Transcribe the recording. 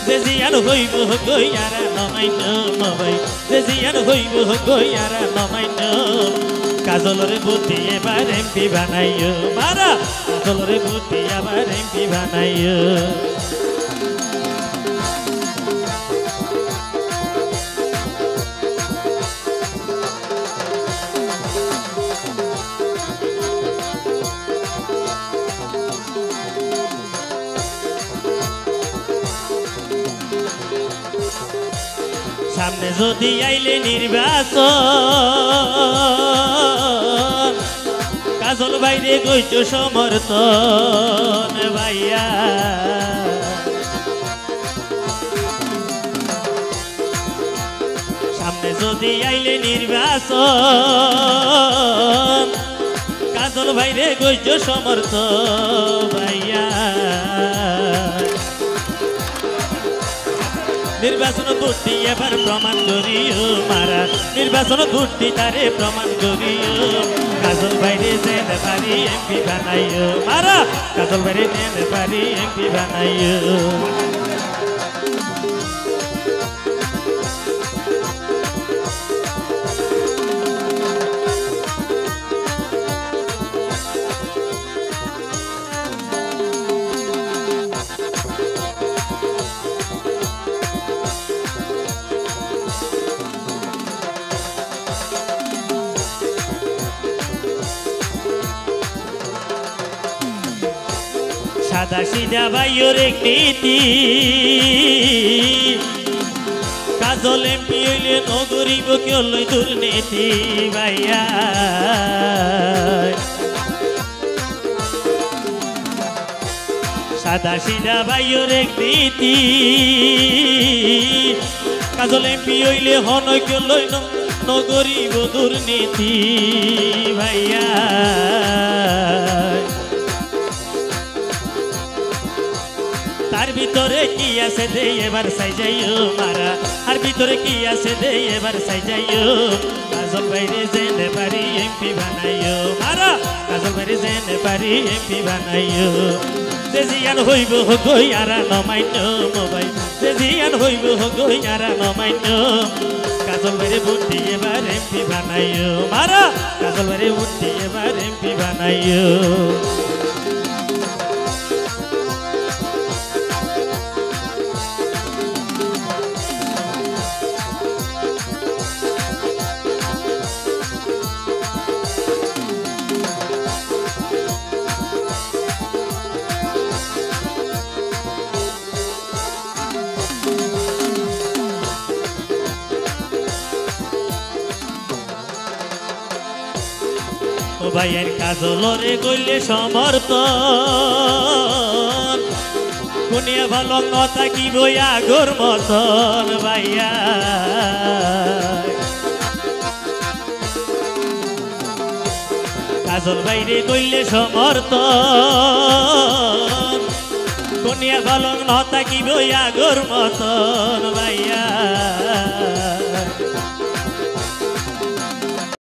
যে জিয়ান হইব গইয়ার নমাইন ভাই যে জিয়ান হইব গইয়ার নমাইন কাজলরে বুদ্ধি এবার এমপি বানাইও মারা কাজলরে বুদ্ধি আবার এমপি বানাইও সামনে যদি আইলে নির্বাচন কাজল বাইরে কইছো সমর্থন ভাইয়া সামনে যদি আইলে নির্বাচন কাজল বাইরে কইছো সমর্থন ভাইয়া নির্বাচন বুদ্ধি এবার প্রমাণ করিও মারা নির্বাচন বুদ্ধি তারে প্রমাণ করিও কাজল বাইরে যেতে পারি এমপি বানাইও মারা কাজল বাইরে যেতে পারি এমপি বানাইও সাদা সিধা ভাইয়ের এক নীতি কাজল এমপি হইলে নগরিব কেউ লই দুর্নীতি ভাইয়া সাদা সিধা ভাইয়ের এক নীতি কাজল এমপি হইলে হনয় কেউ লই নগরিব দুর্নীতি ভাইয়া তার ভিতরে কি আছে দে এবার সাই যাইও মারা আর ভিতরে কি আছে দে এবার সাই যাইও কাজল বাইরে যেতে পারি এমপি বানাইও মারা কাজল বাইরে যেতে পারি এমপি বানাইও যে জিয়ান হইব গইয়ারা নমাইন মোবাইল যে জিয়ান হইব গইয়ারা নমাইন কাজল বাইরে বুদ্ধি এবার এমপি বানাইও মারা কাজল বাইরে বুদ্ধি এবার এমপি বানাইও ভাইয়ের কাজলরে গইলে সমর্থন কোনিয়া ভালো কথা কি বই আগর মতন ভাইয়া কাজল বাইরে গইলে সমর্থন কোনিয়া ভালো কথা কি বই আগর মতন ভাইয়া